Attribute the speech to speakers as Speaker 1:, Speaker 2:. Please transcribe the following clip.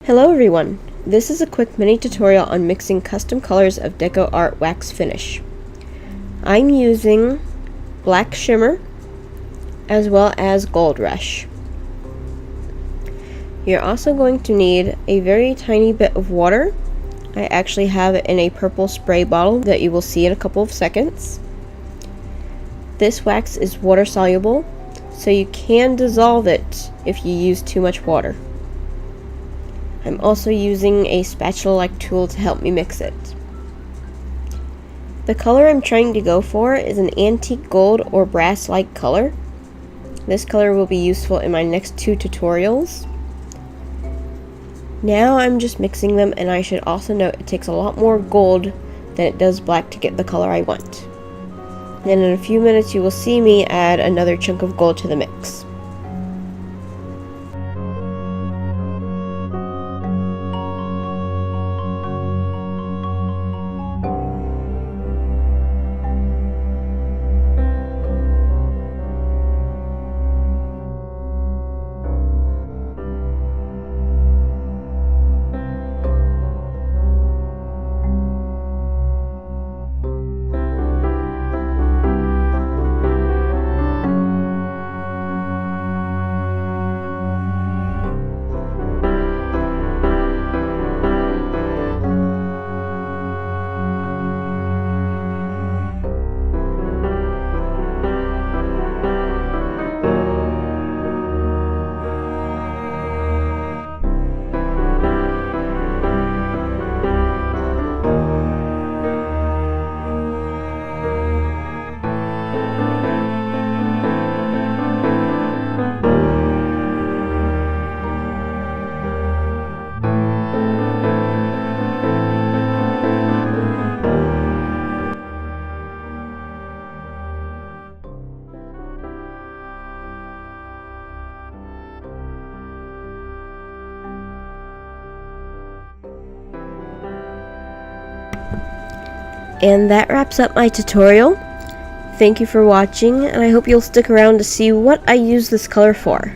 Speaker 1: Hello everyone! This is a quick mini tutorial on mixing custom colors of DecoArt wax finish. I'm using black shimmer as well as gold rush. You're also going to need a very tiny bit of water. I actually have it in a purple spray bottle that you will see in a couple of seconds. This wax is water soluble, so you can dissolve it if you use too much water. I'm also using a spatula-like tool to help me mix it. The color I'm trying to go for is an antique gold or brass-like color. This color will be useful in my next two tutorials. Now I'm just mixing them, and I should also note it takes a lot more gold than it does black to get the color I want. Then in a few minutes you will see me add another chunk of gold to the mix. And that wraps up my tutorial. Thank you for watching, and I hope you'll stick around to see what I use this color for.